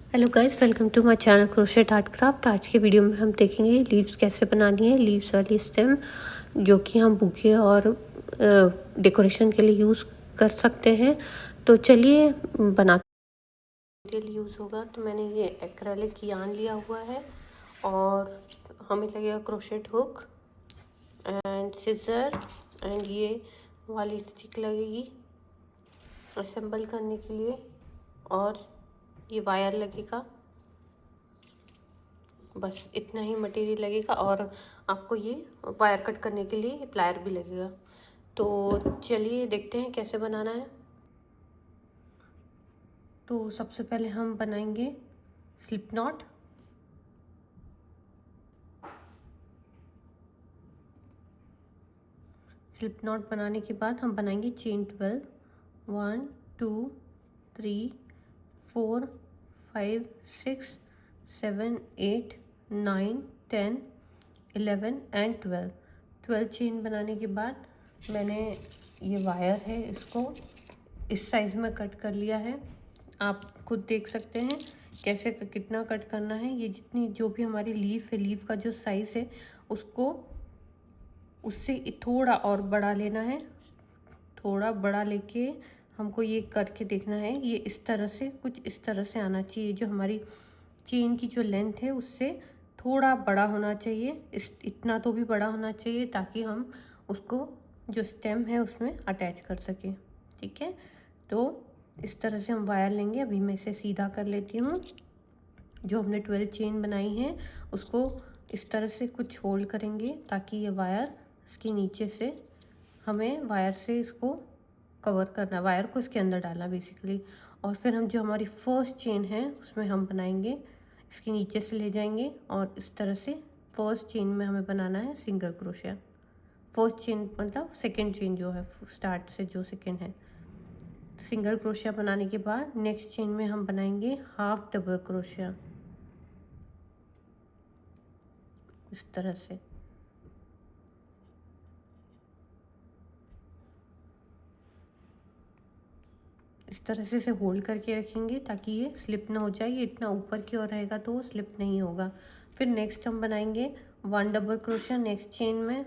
Hello guys, welcome to my channel crochet art craft. आज के video में हम देखेंगे लीव्स कैसे बनानी है। लीव्स वाली स्टेम जो कि हम बुके और डेकोरेशन के लिए यूज़ कर सकते हैं। तो चलिए बनाते। मटेरियल यूज़ होगा तो मैंने ये एक्रेलिक यार्न लिया हुआ है और हमें लगेगा crochet hook and scissor and ये वाली स्टिक लगेगी असेंबल करने के लिए, और ये वायर लगेगा। बस इतना ही मटेरियल लगेगा और आपको ये वायर कट करने के लिए प्लायर भी लगेगा। तो चलिए देखते हैं कैसे बनाना है। तो सबसे पहले हम बनाएंगे स्लिप नॉट। स्लिप नॉट बनाने के बाद हम बनाएंगे चेन 12। 1 2 3 4 5 6 7 8 9 10 11 एंड 12 चेन बनाने के बाद मैंने ये वायर है इसको इस साइज़ में कट कर लिया है। आप खुद देख सकते हैं कैसे कितना कट करना है। ये जितनी जो भी हमारी लीफ है, लीफ का जो साइज़ है उसको उससे थोड़ा और बड़ा लेना है। थोड़ा बड़ा लेके हमको ये करके देखना है। ये इस तरह से, कुछ इस तरह से आना चाहिए। जो हमारी चेन की जो लेंथ है उससे थोड़ा बड़ा होना चाहिए। इतना तो भी बड़ा होना चाहिए ताकि हम उसको जो स्टेम है उसमें अटैच कर सकें। ठीक है, तो इस तरह से हम वायर लेंगे। अभी मैं इसे सीधा कर लेती हूँ। जो हमने 12 चेन बनाई है उसको इस तरह से कुछ होल्ड करेंगे ताकि ये वायर इसके नीचे से, हमें वायर से इसको कवर करना, वायर को इसके अंदर डालना बेसिकली। और फिर हम जो हमारी फर्स्ट चेन है उसमें हम बनाएंगे, इसके नीचे से ले जाएंगे और इस तरह से फर्स्ट चेन में हमें बनाना है सिंगल क्रोशिया। फर्स्ट चेन मतलब सेकेंड चेन जो है, स्टार्ट से जो सेकेंड है। सिंगल क्रोशिया बनाने के बाद नेक्स्ट चेन में हम बनाएंगे हाफ डबल क्रोशिया इस तरह से। इस तरह से इसे होल्ड करके रखेंगे ताकि ये स्लिप ना हो जाए। ये इतना ऊपर की ओर रहेगा तो वो स्लिप नहीं होगा। फिर नेक्स्ट हम बनाएंगे 1 डबल क्रोशिया नेक्स्ट चेन में।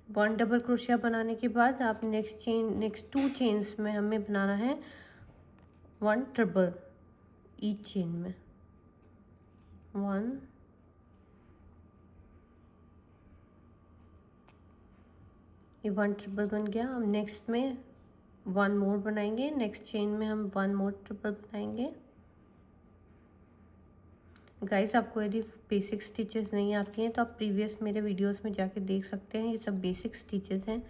1 डबल क्रोशिया बनाने के बाद आप नेक्स्ट 2 चेन्स में हमें बनाना है 1 ट्रिपल ईच चेन में। 1 ये 1 ट्रिपल बन गया। हम नेक्स्ट में 1 मोर बनाएंगे। नेक्स्ट चेन में हम 1 मोर ट्रिपल बनाएंगे। गाइस, आपको यदि बेसिक स्टिचेस नहीं आती हैं तो आप प्रीवियस मेरे वीडियोस में जाके देख सकते हैं। ये सब बेसिक स्टिचेस हैं।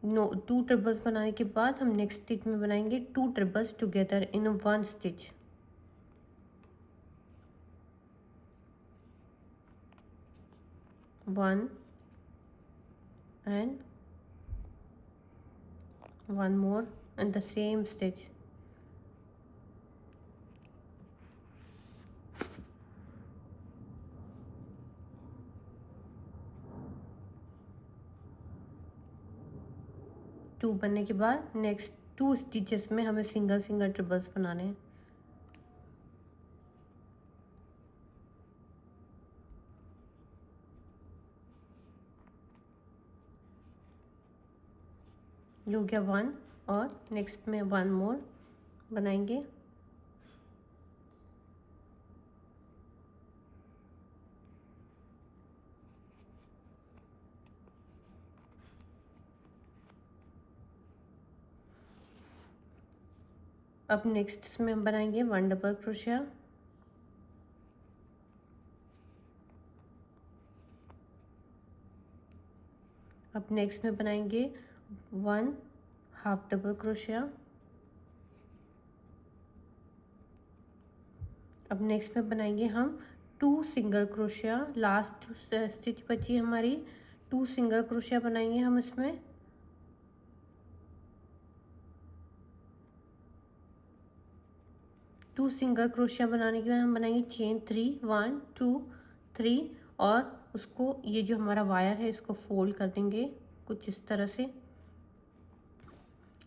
2 ट्रिपल्स बनाने के बाद हम नेक्स्ट स्टिच में बनाएंगे 2 triples together in 1 stitch. One and 1 more in the same stitch। Two बनने के बाद नेक्स्ट 2 स्टिचेस में हमें सिंगल सिंगल ट्रिपल्स बनाने हैं। ये हो गया 1 और नेक्स्ट में 1 मोर बनाएंगे। अब नेक्स्ट में हम बनाएंगे 1 डबल क्रोशिया। अब नेक्स्ट में बनाएंगे 1 हाफ डबल क्रोशिया। अब नेक्स्ट में बनाएंगे हम 2 सिंगल क्रोशिया। लास्ट स्टिच बची हमारी, 2 सिंगल क्रोशिया बनाएंगे हम इसमें। टू सिंगल क्रोशिया बनाने के बाद हम बनाएंगे चेन 3 1 2 3 और उसको, ये जो हमारा वायर है इसको फोल्ड कर देंगे कुछ इस तरह से।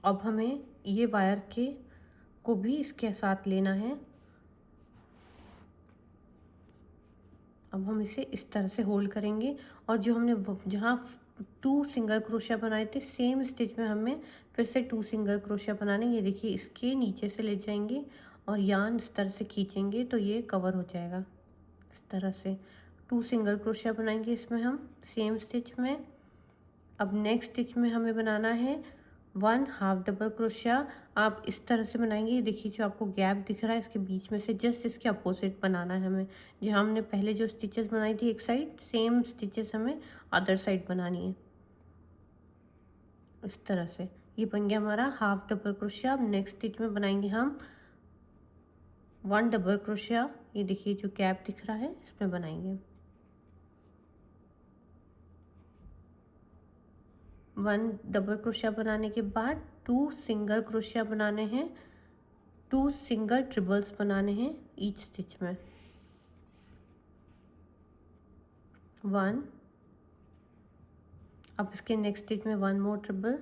अब हमें ये वायर के को भी इसके साथ लेना है। अब हम इसे इस तरह से होल्ड करेंगे और जो हमने जहाँ 2 सिंगल क्रोशिया बनाए थे सेम स्टिच में हमें फिर से 2 सिंगल क्रोशिया बनाने। ये देखिए इसके नीचे से ले जाएंगे और यार्न इस तरह से खींचेंगे तो ये कवर हो जाएगा। इस तरह से 2 सिंगल क्रोशिया बनाएंगे इसमें हम सेम स्टिच में। अब नेक्स्ट स्टिच में हमें बनाना है 1 हाफ डबल क्रोशिया। आप इस तरह से बनाएंगे। ये देखिए जो आपको गैप दिख रहा है इसके बीच में से जस्ट इसके अपोजिट बनाना है हमें। जहाँ हमने पहले जो स्टिचेस बनाई थी एक साइड, सेम स्टिचेस हमें अदर साइड बनानी है। इस तरह से ये बन गया हमारा हाफ डबल क्रोशिया। अब नेक्स्ट स्टिच में बनाएंगे हम 1 डबल क्रोशिया। ये देखिए जो गैप दिख रहा है इसमें बनाएंगे 1 डबल क्रोशिया। बनाने के बाद 2 सिंगल क्रोशिया बनाने हैं, 2 सिंगल ट्रिबल्स बनाने हैं ईच स्टिच में। 1, अब इसके नेक्स्ट स्टिच में 1 मोर ट्रिबल,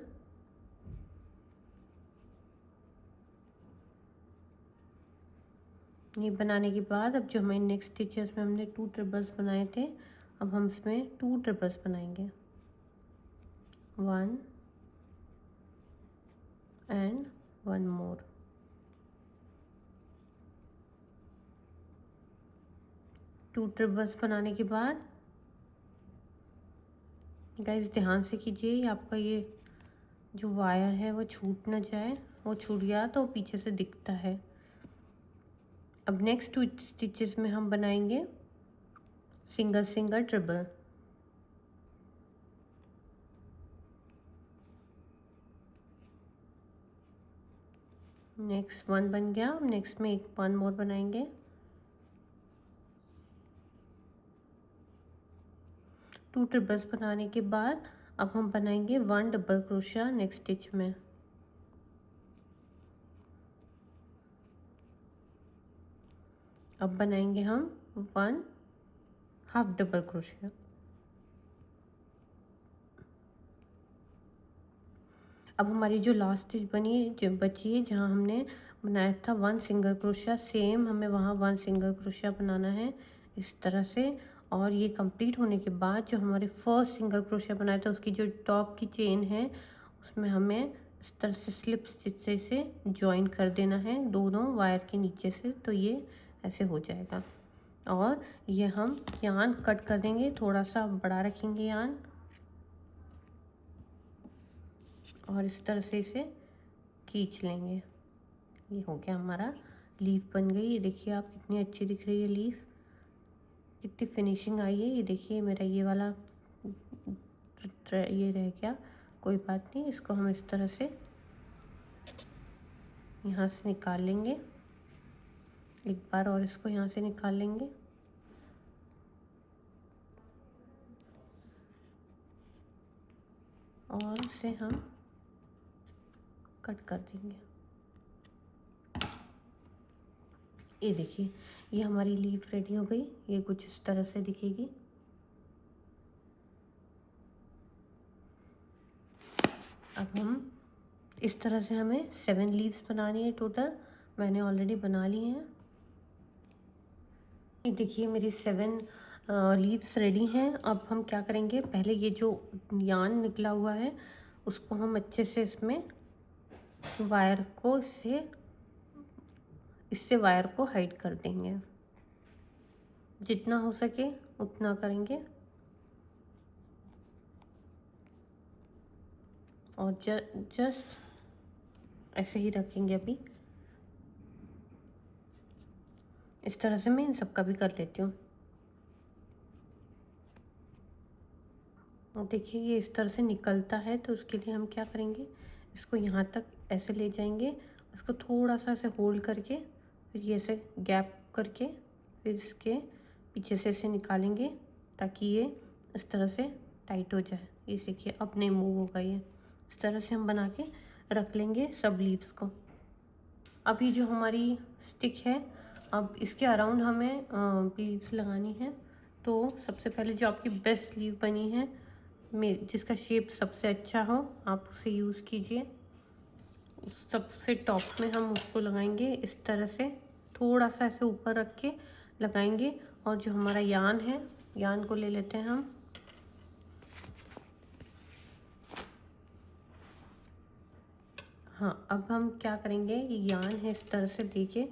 ये बनाने के बाद अब जो हमें नेक्स्ट स्टिच है उसमें हमने 2 ट्रिबल्स बनाए थे, अब हम इसमें 2 ट्रिबल्स बनाएंगे 1 एंड 1 मोर। टू ट्रिबल्स बनाने के बाद गाइस ध्यान से कीजिए आपका ये जो वायर है वो छूट ना जाए, वो छूट गया तो पीछे से दिखता है। अब नेक्स्ट 2 स्टिचेस में हम बनाएंगे सिंगल सिंगल ट्रिबल। नेक्स्ट 1 बन गया। नेक्स्ट में 1 मोर बनाएंगे, 2 ट्रिबल्स बनाने के बाद अब हम बनाएंगे 1 डबल क्रोशिया नेक्स्ट स्टिच में। अब बनाएंगे हम 1 हाफ डबल क्रोशिया। अब हमारी जो लास्ट स्टिच बनी जो बची है जहाँ हमने बनाया था 1 सिंगल क्रोशिया, सेम हमें वहाँ 1 सिंगल क्रोशिया बनाना है इस तरह से। और ये कंप्लीट होने के बाद जो हमारे फर्स्ट सिंगल क्रोशिया बनाया था उसकी जो टॉप की चेन है उसमें हमें इस तरह से स्लिप स्टिच से इसे ज्वाइन कर देना है दोनों वायर के नीचे से, तो ये ऐसे हो जाएगा। और ये हम यान कट कर देंगे, थोड़ा सा बड़ा रखेंगे यान और इस तरह से इसे खींच लेंगे। ये हो गया हमारा लीफ बन गई। ये देखिए आप कितनी अच्छी दिख रही है लीफ, कितनी फिनिशिंग आई है। ये देखिए मेरा ये वाला ये रह गया, कोई बात नहीं, इसको हम इस तरह से यहाँ से निकाल लेंगे एक बार और इसको यहाँ से निकाल लेंगे। और इसे हम कट कर देंगे। ये देखिए ये हमारी लीफ रेडी हो गई, ये कुछ इस तरह से दिखेगी। अब हम इस तरह से हमें 7 लीव्स बनानी है टोटल, मैंने ऑलरेडी बना ली हैं। ये देखिए मेरी 7 लीव्स रेडी हैं। अब हम क्या करेंगे, पहले ये जो यार्न निकला हुआ है उसको हम अच्छे से इसमें वायर को इससे वायर को हाइड कर देंगे, जितना हो सके उतना करेंगे। और जस्ट ऐसे ही रखेंगे। अभी इस तरह से मैं इन सब का भी कर लेती हूँ। और देखिए ये इस तरह से निकलता है, तो उसके लिए हम क्या करेंगे, इसको यहाँ तक ऐसे ले जाएंगे, इसको थोड़ा सा ऐसे होल्ड करके फिर ये ऐसे गैप करके फिर इसके पीछे से इसे निकालेंगे ताकि ये इस तरह से टाइट हो जाए। ये देखिए अब नहीं मूव होगा ये। इस तरह से हम बना के रख लेंगे सब लीव्स को। अब ये जो हमारी स्टिक है अब इसके अराउंड हमें लीव्स लगानी है। तो सबसे पहले जो आपकी बेस्ट लीव बनी है जिसका शेप सबसे अच्छा हो आप उसे यूज़ कीजिए। सबसे टॉप में हम उसको लगाएंगे इस तरह से, थोड़ा सा ऐसे ऊपर रख के लगाएंगे। और जो हमारा यान है, यान को ले लेते हैं हम। हाँ, अब हम क्या करेंगे, ये यान है इस तरह से देखिए,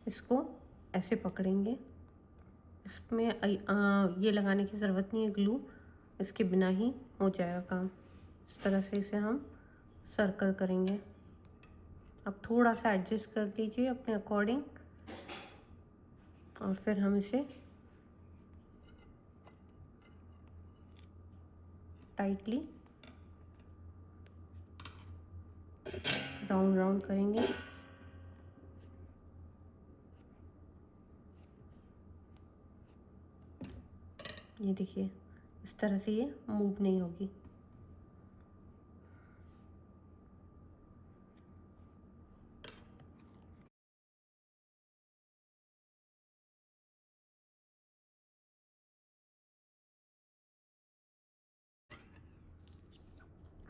इसको ऐसे पकड़ेंगे। इसमें ये लगाने की ज़रूरत नहीं है ग्लू, इसके बिना ही हो जाएगा काम। इस तरह से इसे हम सर्कल करेंगे। अब थोड़ा सा एडजस्ट कर दीजिए अपने अकॉर्डिंग, और फिर हम इसे टाइटली राउंड राउंड करेंगे। ये देखिए, इस तरह से ये मूव नहीं होगी।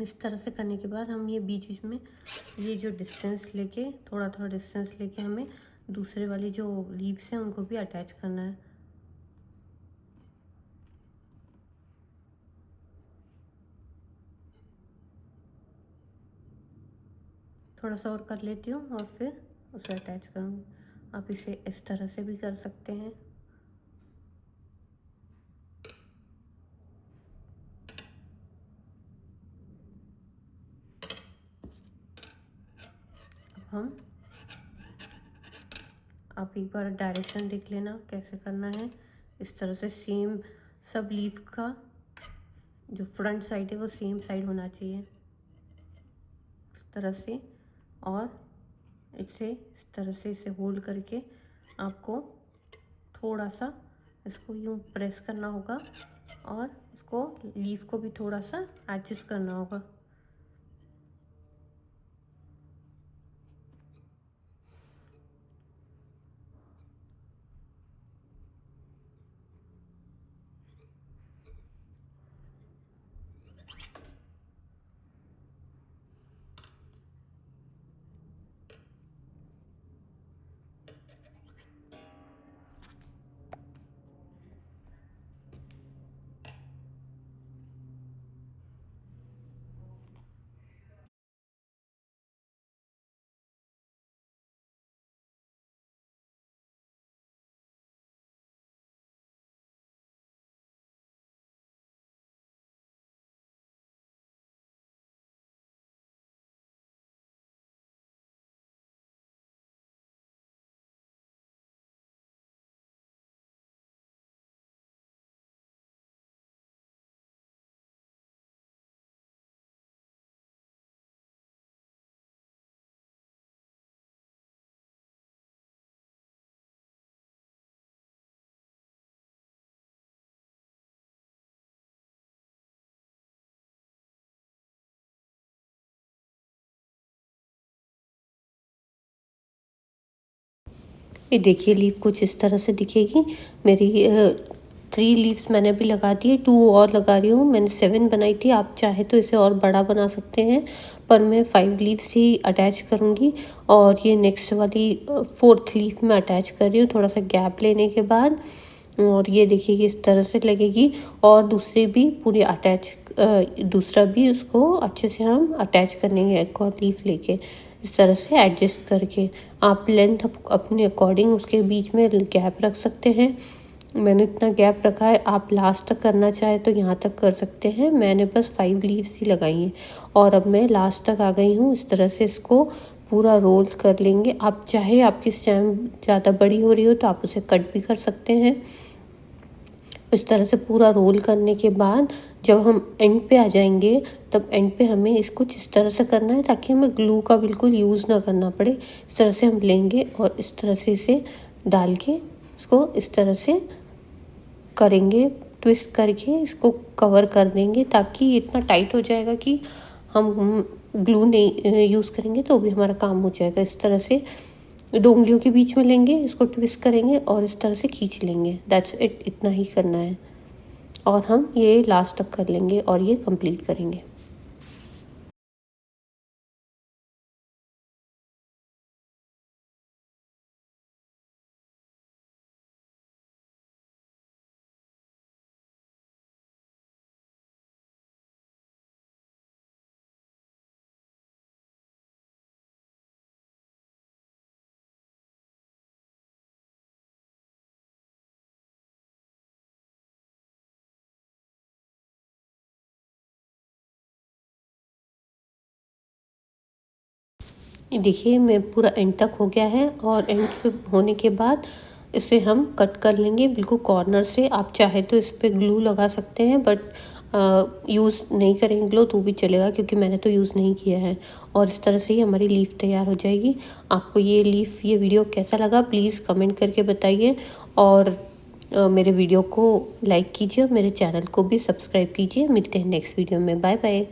इस तरह से करने के बाद हम ये बीच बीच में ये जो डिस्टेंस लेके, थोड़ा थोड़ा डिस्टेंस लेके हमें दूसरे वाली जो लीव्स हैं उनको भी अटैच करना है। थोड़ा सा और कर लेती हूँ और फिर उसे अटैच करूँगी। आप इसे इस तरह से भी कर सकते हैं। हम आप एक बार डायरेक्शन देख लेना कैसे करना है। इस तरह से सेम सब लीफ का जो फ्रंट साइड है वो सेम साइड होना चाहिए, इस तरह से। और इस तरह से इसे होल्ड करके आपको थोड़ा सा इसको यूँ प्रेस करना होगा और इसको लीफ को भी थोड़ा सा एडजस्ट करना होगा। ये देखिए, लीफ कुछ इस तरह से दिखेगी। मेरी 3 लीव्स मैंने अभी लगा दी है, 2 और लगा रही हूँ। मैंने 7 बनाई थी, आप चाहे तो इसे और बड़ा बना सकते हैं, पर मैं 5 लीव्स ही अटैच करूँगी। और ये नेक्स्ट वाली 4th लीफ में अटैच कर रही हूँ थोड़ा सा गैप लेने के बाद। और ये देखिए कि इस तरह से लगेगी। और दूसरे भी पूरी अटैच, दूसरा भी उसको अच्छे से हम अटैच कर लेंगे एक और लीफ लेके, इस तरह से एडजस्ट करके। आप लेंथ अपने अकॉर्डिंग उसके बीच में गैप रख सकते हैं। मैंने इतना गैप रखा है, आप लास्ट तक करना चाहे तो यहाँ तक कर सकते हैं। मैंने बस 5 लीव्स ही लगाई हैं और अब मैं लास्ट तक आ गई हूँ। इस तरह से इसको पूरा रोल कर लेंगे। आप चाहे आपकी स्टेम ज़्यादा बड़ी हो रही हो तो आप उसे कट भी कर सकते हैं। इस तरह से पूरा रोल करने के बाद जब हम एंड पे आ जाएंगे, तब एंड पे हमें इसको इस तरह से करना है ताकि हमें ग्लू का बिल्कुल यूज़ ना करना पड़े। इस तरह से हम लेंगे और इस तरह से इसे डाल के इसको इस तरह से करेंगे, ट्विस्ट करके इसको कवर कर देंगे ताकि ये इतना टाइट हो जाएगा कि हम ग्लू नहीं यूज़ करेंगे तो भी हमारा काम हो जाएगा। इस तरह से 2 उंगलियों के बीच में लेंगे, इसको ट्विस्ट करेंगे और इस तरह से खींच लेंगे। दैट्स इट, इतना ही करना है और हम ये लास्ट तक कर लेंगे और ये कंप्लीट करेंगे। ये देखिए मैं पूरा एंड तक हो गया है और एंड पे होने के बाद इसे हम कट कर लेंगे बिल्कुल कॉर्नर से। आप चाहे तो इस पर ग्लू लगा सकते हैं, बट यूज़ नहीं करेंगे ग्लू तो भी चलेगा, क्योंकि मैंने तो यूज़ नहीं किया है। और इस तरह से ही हमारी लीफ तैयार हो जाएगी। आपको ये वीडियो कैसा लगा प्लीज़ कमेंट करके बताइए, और मेरे वीडियो को लाइक कीजिए, मेरे चैनल को भी सब्सक्राइब कीजिए। मिलते हैं नेक्स्ट वीडियो में। Bye bye.